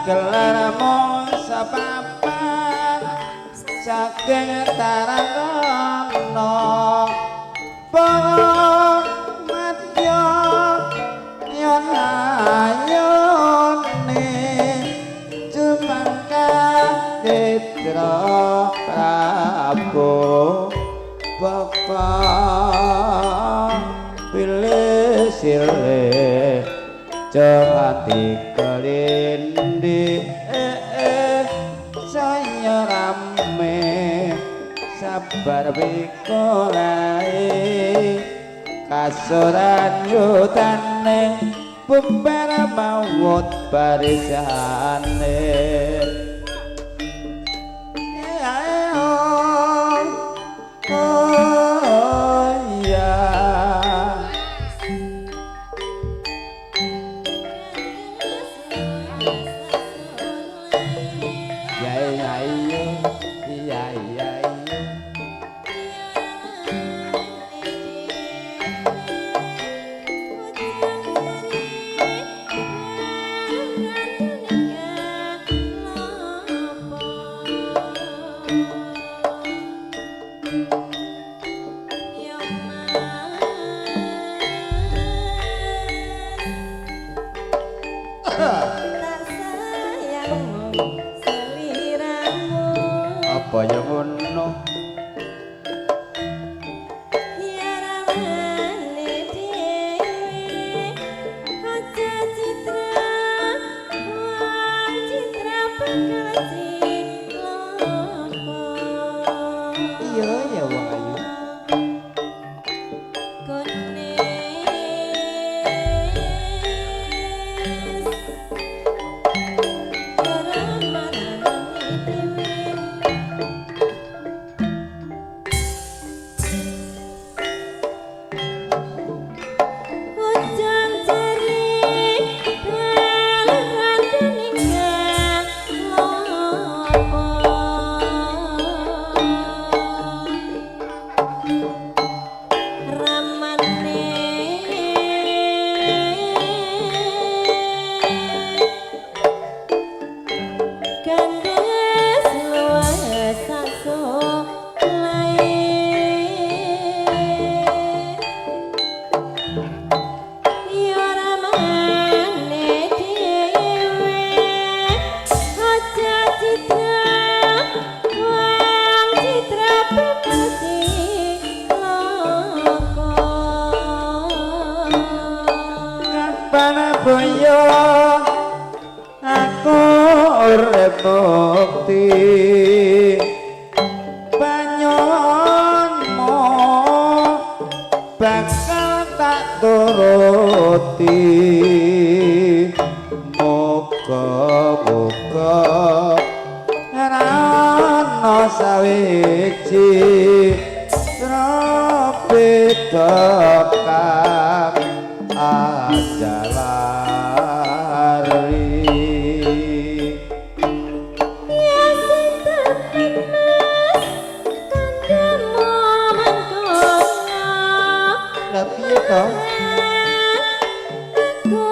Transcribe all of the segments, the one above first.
gelarmu sepapan saking tarana madya yen ayone jumangka Citra Prabu Bapak pilih silih jangan kelindi saya rame sabar bikolai kasuran yutane bubar maut barisane apa ya ngono boyo aku urip mukti panyonmu bakal tak turuti muga-muga ana sawiji beda kang ajalari ya sinten mas kandamu mangkono lha piye to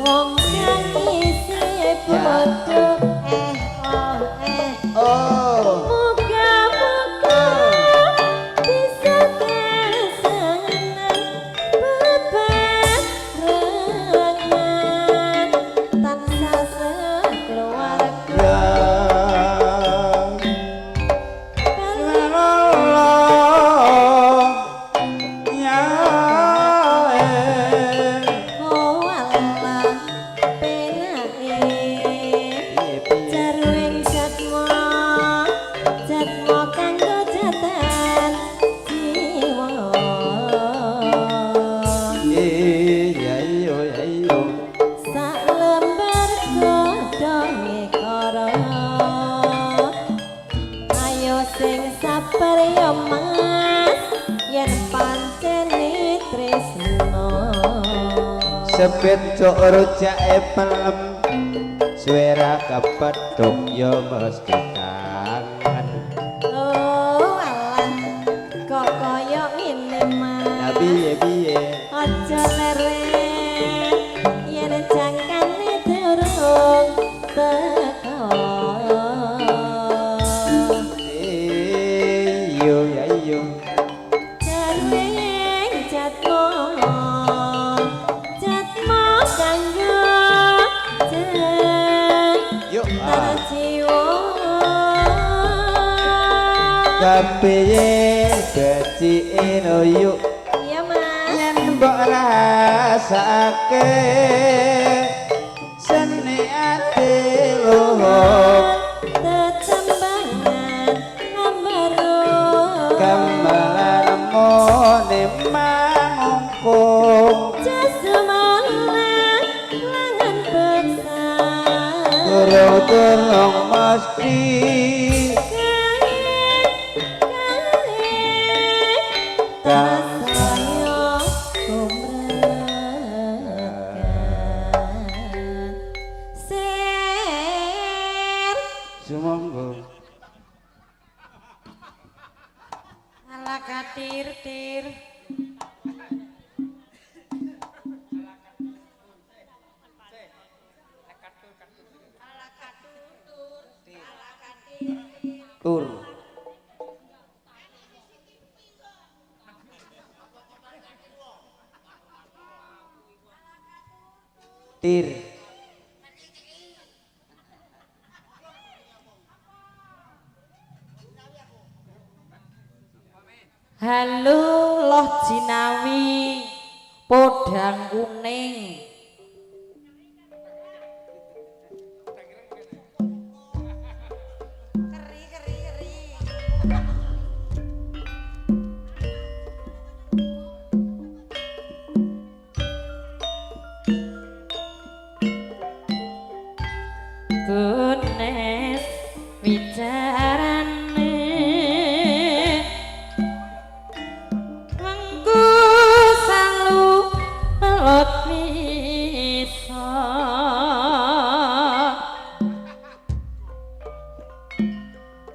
wong kang isih padha sepet cok rujake pelem suara kepedhok ya mesti kangen oh alah kok kaya ngene mas piye aja lere yen jangkane durung kanggo yuk jiwa kepiye becike no yuk iya mas yen mbok rasake seni ati luhuk tetembangan ambaro gamelan mone mangungkung jasmalan langan beksa turung mesti sumangga ala katir-tir tur tir halo loh jinawi podang kuning Gunes bicarane mengku salu pelot bisa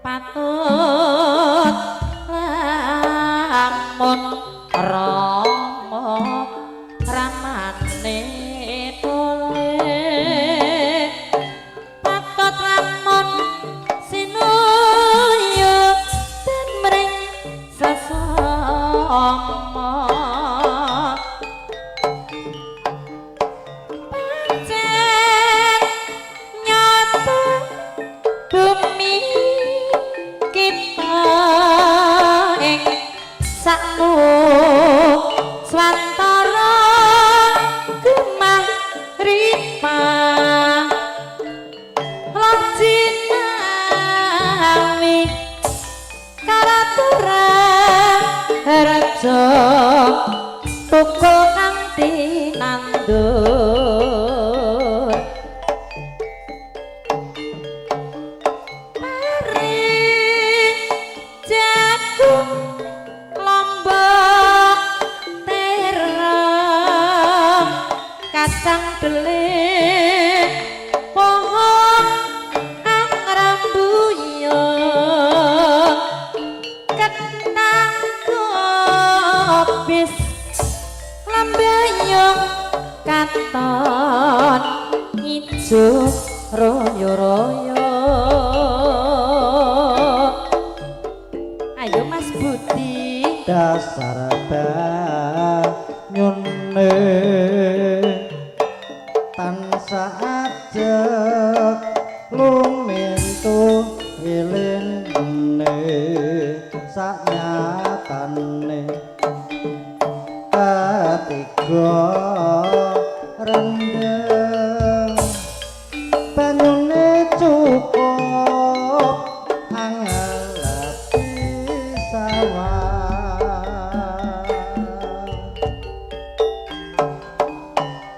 patut lamun rama ramane Swantara gemah ripa lajinawi karatura raja tukul kanthi nandur paring jagung lombok terem kacang delik pohon angrambuyung kentang kobis lambayung katon ijo royo-royo ayo Mas Budi dasar banyune tansah ajeg lumintu wilene sanyatane ketiga rendeng banyune cukup angelapi sawah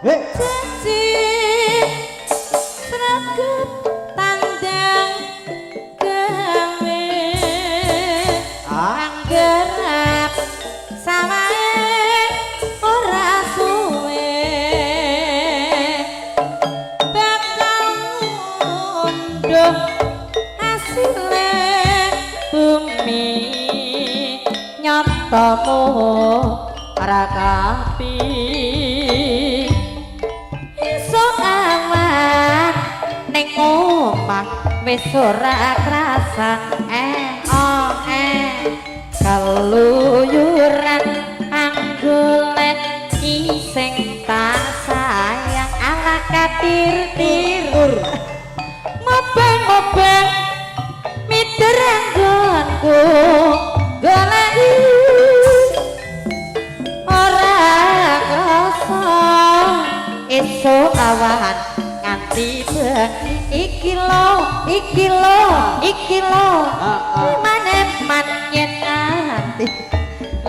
janji sregep tandang gawe anggerap sawahe ora suwe bakal ngunduh hasile bumi nyatamu rakapi esuk awan ning omah wis ora krasan keluyuran anggolek sing tak sayang katir-tir mobeng-mobeng mideranggonku goleki ora krasa esuk awan nganti bengi iki lho manen yen nganti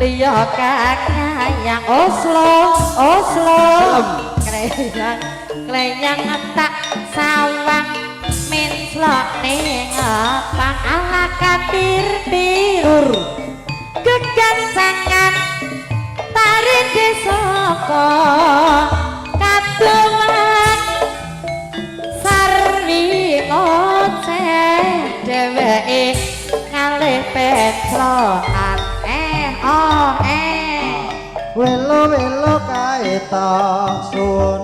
liya kakayang Oslo klenyang tak sawang menslok ning ngepang ala katir-tir kegancangan tarik saka kaduman sarwi ngoceh dheweke ngalih petrokan Welo-welo kae tak sun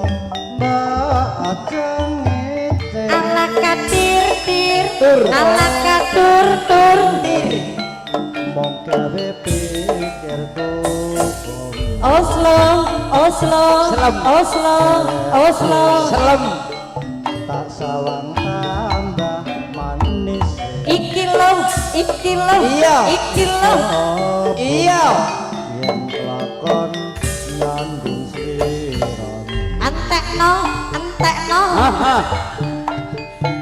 mbak cengece ala katir-tir ala katur-tur mong gawe pikirku Oslo tak sawang tambah manis iki lho iya yen lakon nyandung siron entekno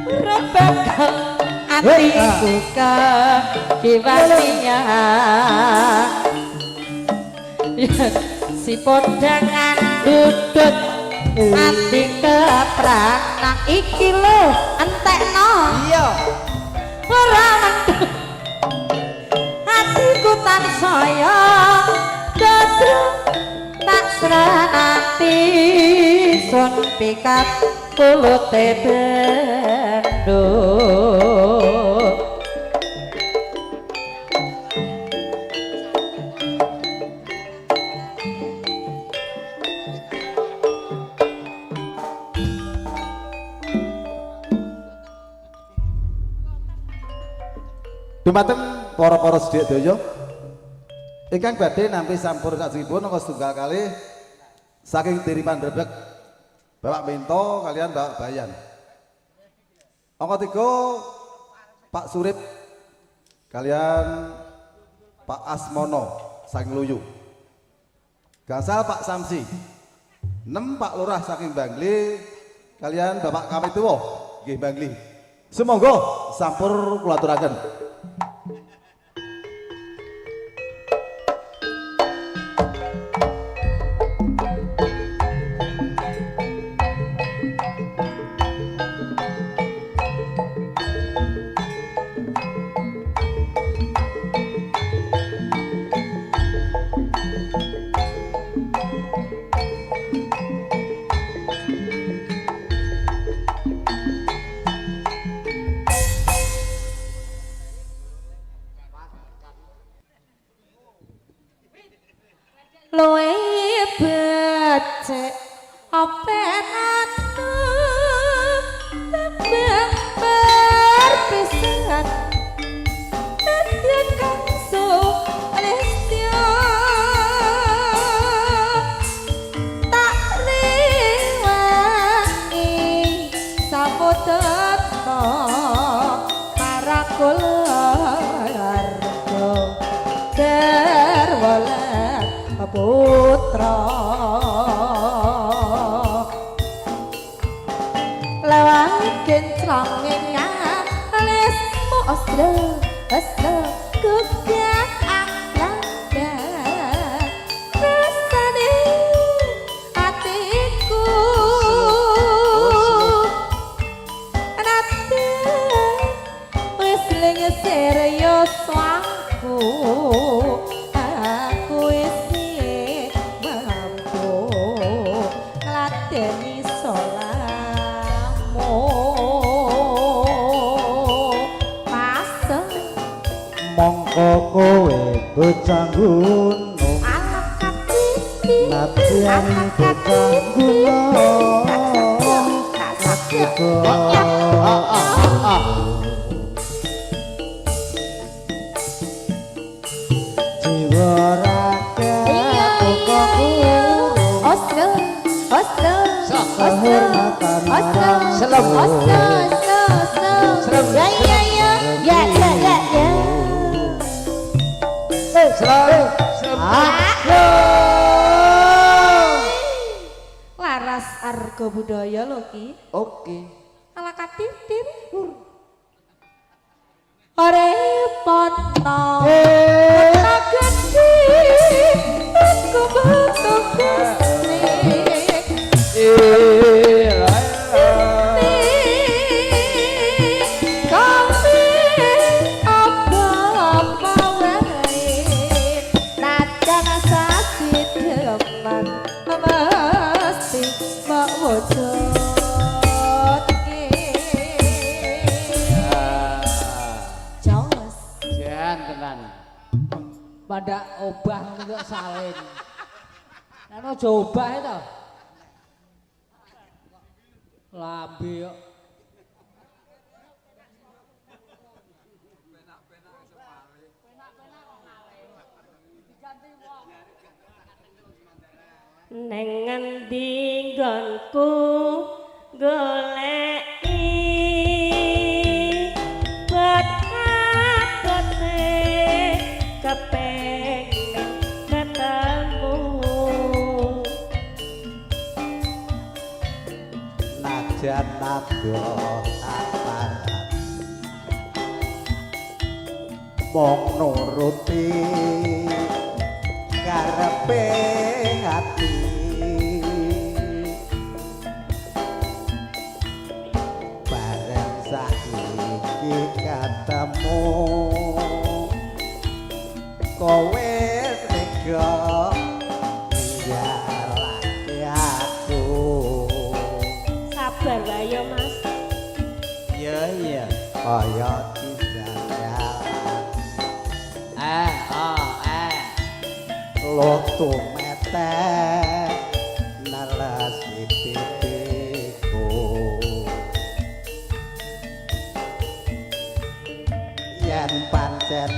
rebekal ati buka kiwaniya si podangan dudut ati keprak nang iki lho entekno iya ora mendung hatiku tansaya dadu tak sranati sun pikat kulute bendo Dumateng para-para sedherek daya ingkang badhe nampi sampun sajengipun angka setunggal kalih saking Diri Pandrebek Bapak Minto kalian Bapak Bayan. Angka 3 Pak Surip kalian Pak Asmono saking Luyu. Gangsal Pak Samsi. 6 Pak Lurah saking Bangli kalian Bapak Kamituwo nggih Bangli. Sumangga sampur kula aturaken. Loe becek openanku tembang berpisahan Nadia kangso alestia tak rewangi sapotetno para keluarga terwala putra lawang kencang ngalis mo oslo kugak aklanda rasane hatiku nate wis lengeser yo swaku mongko kowe bocah gunung nadyan bocah gunung jiwa raga kok kurung Oslo kehormatan Slow, slow. Ya, ya, ya. Ya, ya, ya, ya. Laras arga budaya lho Ki. Oke. Ala katitir. Ore poto. Kota gede. Aku butuh kusni. Pada obah untuk salin. Nano coba itu. Lambe kok. Neng ngendi nggonku goleki bakat-bakate kepengin ketemu najan nado aparat mong nuruti karepe ati bareng saiki ketemu kowe tega ninggalake aku sabar wae yo Mas iya kaya lo tumete narasi titiku yen pancen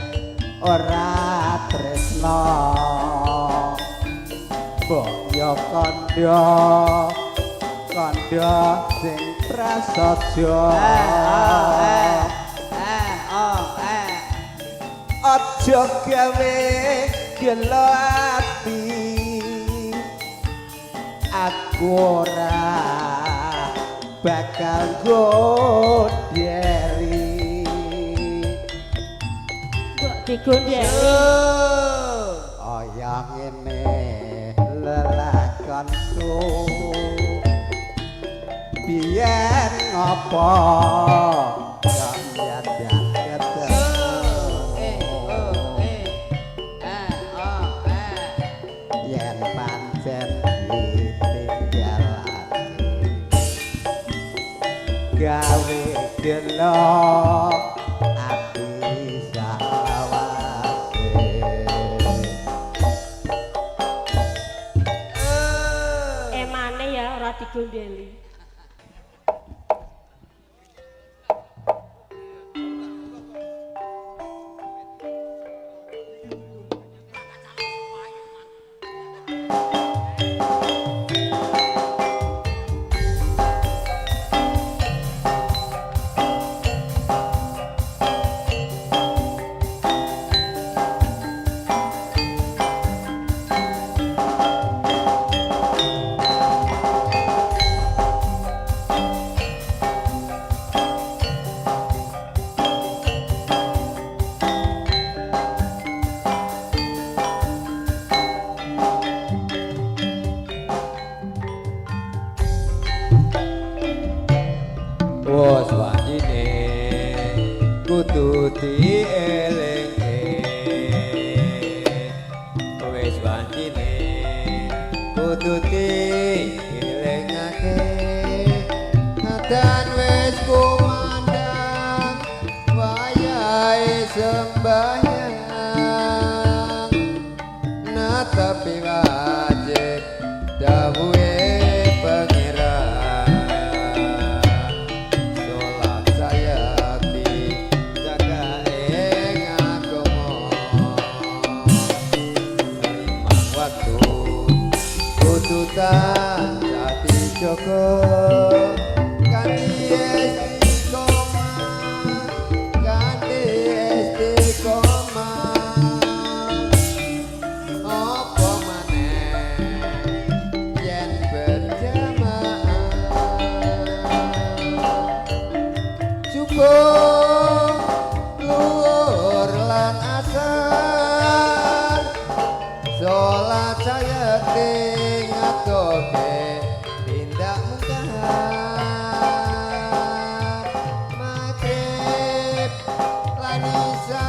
ora tresno mbok yo kandha sing prasaja aja gawe gelo ati aku ora bakal godeli mbok digondeli kaya ngene lelakonku biyen ngopo yen pancen ditinggalake gawe gelo ati salawase emane ya ora digondeli wos wajine kudu dielinge wis wajine kudu dielingake dan wis kumandang wayahe sembahyang tapi wajib dawuhe Jati Joko ganti istiqomah ganti istiqomah apa maneh yen berjamaah cukup luhur lan asar sholat saya ngatoke tindak mungkar maghrib lan isya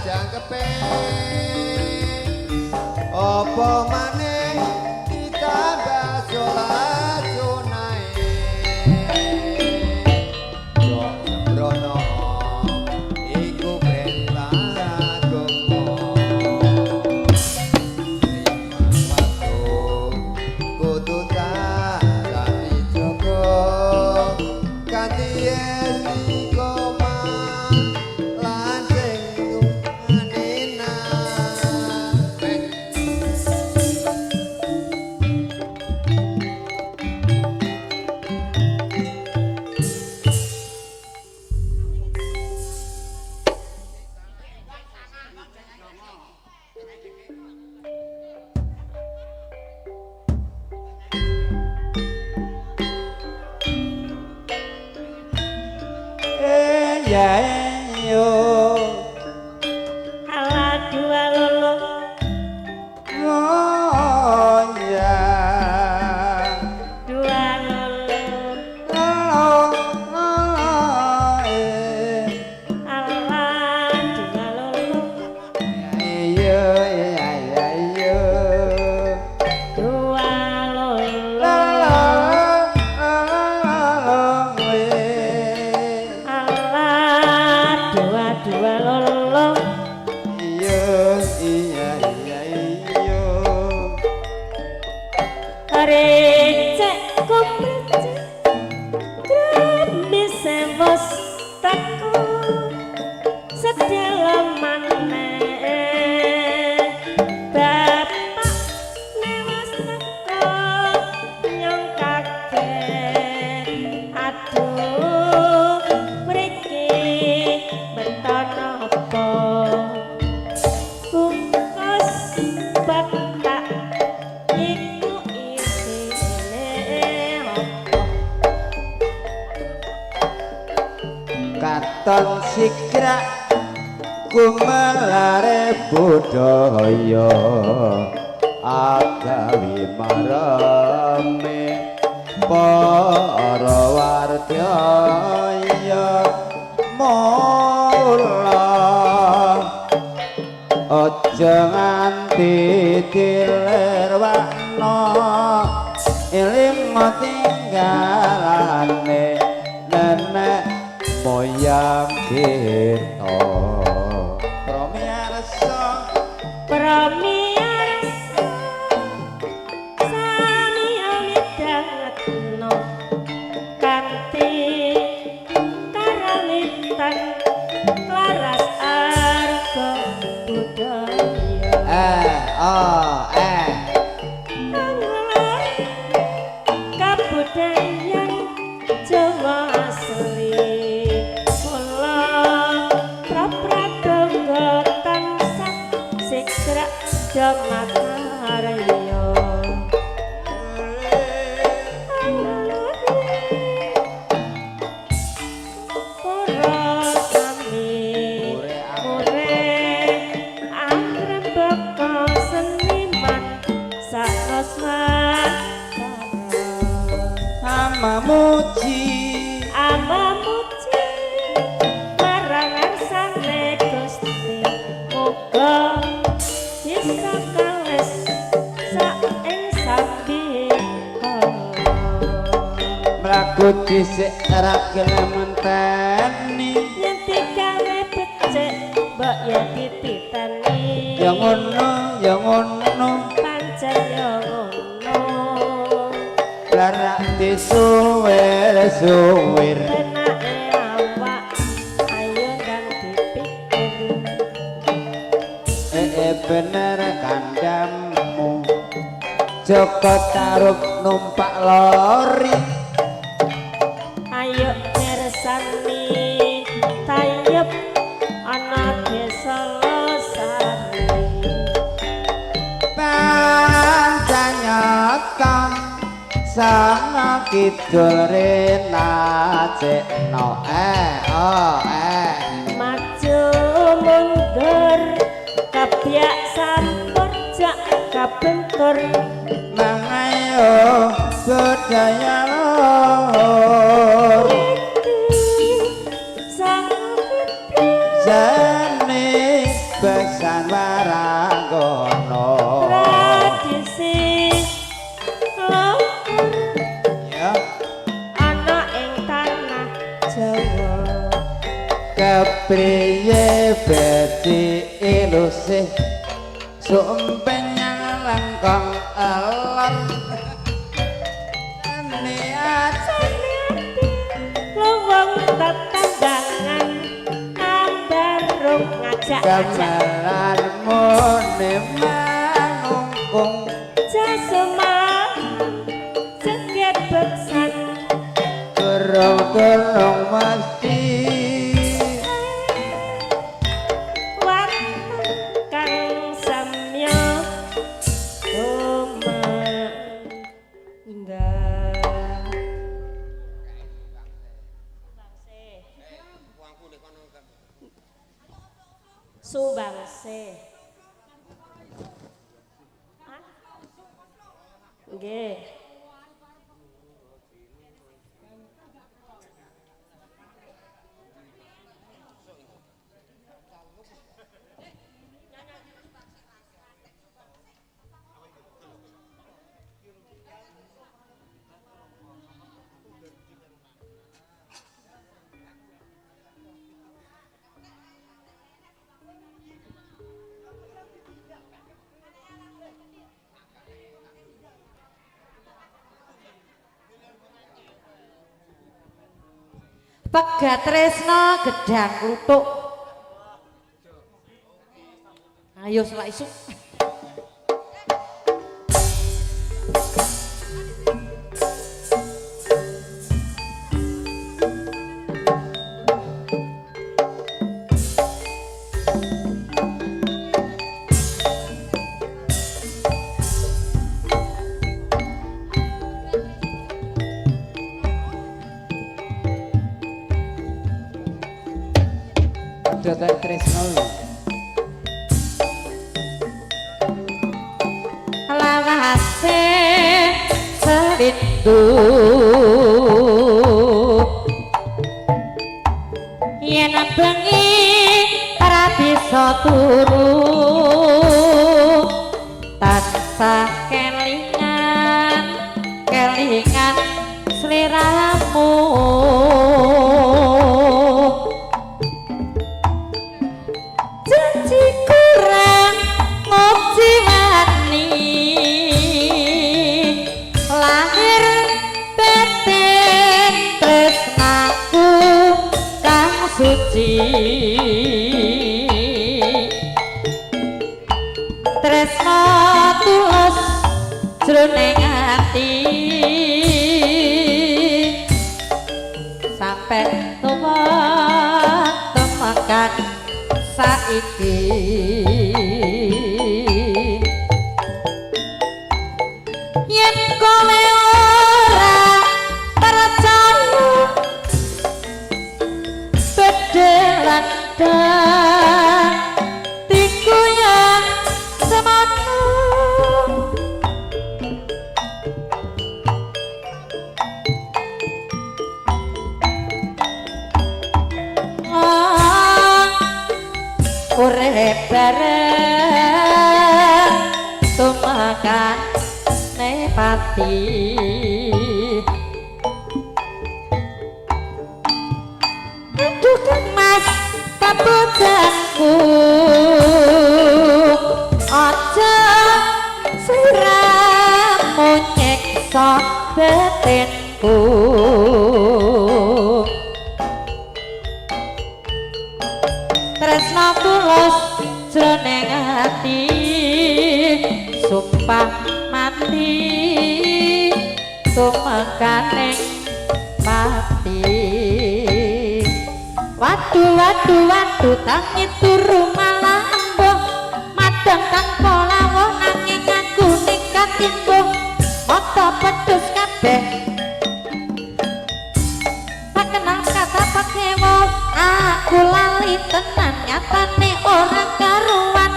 jangkepe apa maneh ditambah sholat sunai kok sembrono iku perintah agama kudu tarani joko ganti istiqomah lan sing nunganina ya yo ala dua lolo ya dua lolo ala dua lolo iya dua lolo ala dua lolo recek komprecek kremis sembos teko sedelo maneh bapak newas teko nyong kaget aduh mriki beton apa bungkus batak iku isine apa katon sikrak kumelare budaya agawi marame para wardya mula aja nganti dilerwakno eling tinggalane nenek moyang kita Pramiarsa sami amidangetno kanthi karamitan laras arga budaya kabudayan Jawa asli kula prapradonga tansah sikrak jamakarya para sami mure angrembaka seniman sakosman amamuji marang arsane Gusti muga bisa kales sak ing sambika mlaku dhisik ra gelem menteni yen digawe becik mbok ya dititeni ya ngono pancen ya ngono larak disuwir penake awak ayo dan dipikir bener kandangmu Joko Tarub numpak lori sana kidul rena cekno maju mundur kabyak sampur jak kabentur mangayo budaya lor jane besan waranggono tradisi ya ana ing tanah Jawa kepriye beci ilusih sumpeng langkong alon niat lowong tetandangan ambarung ngajak-ngajak gamelan mune mangungkung jasuma ceget beksan gerong-gerong mesti kang samya indah Subangse nggih Pegat tresno gedang kluthuk. Ayo selak isuk. Dadak tresno lawase serindu yen bengi ora bisa turu tansah kelingan kelingan sliramu janji kurang ngopi wani lahir batin tresnaku kang suci tresna tulus jroning ati sampai tuwa temekan saiki yen kowe ora percaya bedelan tiku yang semono urip bareng tumakan nepati aduh kang mas kapujanku aja sliramu nyeksa batinku tresna tulus jroning ati sumpah mati tumekaning pati waduh tangi turu malah embuh madang kang polawo nanging aku nikat timbuh mata pedus kabeh tak kenal kata pakewo aku lali tenan nyatane orang karuan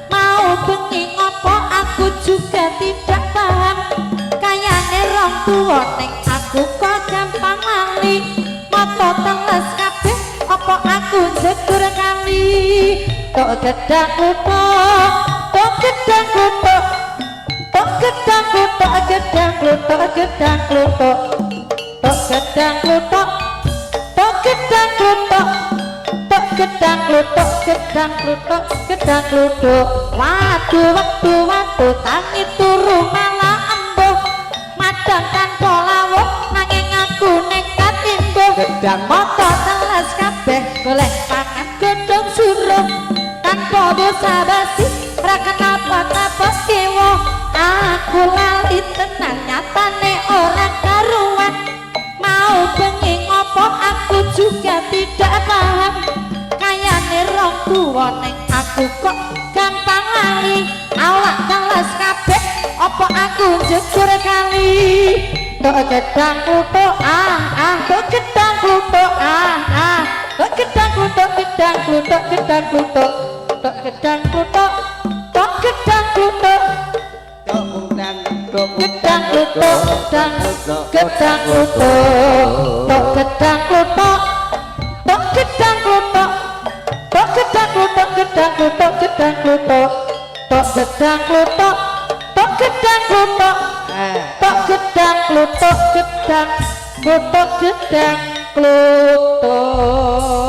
mau bengi ngopo aku juga tidak paham kayane rong tuwa ning aku kok gampang lali moto teles kabeh opo aku jegur kali tok gedang kluthuk tok gedang kluthuk tok gedang kluthuk gedang kluthuk gedang kluthuk tok gedang kluthuk tok gedang kluthuk tok gedang kluthuk gedang kluthuk gedang kluthuk waduh tangi turu malah embuh madang tanpa lawuh nanging aku nekat imbuh Gedang moto teles kabeh golek pangan godhong suruh tanpa basa-basi ra kenapa-napa kewo aku lali tenan nyatane orang karuan mau bengi ngopo aku juga tidak paham kayane rong tuwa ning aku kok gampang lali awak teles kabeh opo aku jegur kali tok gedang kluthuk tok gedang kluthuk tok gedang kluthuk gedang kluthuk gedang kluthuk tok gedang kluthuk tok gedang kluthuk gedang kluthuk gedang kluthuk tok gedang kluthuk tok gedang kluthuk tok gedang kluthuk gedang kluthuk gedang kluthuk tok gedang kluthuk tok gedang kluthuk tok gedang kluthuk gedang kluthuk gedang kluthuk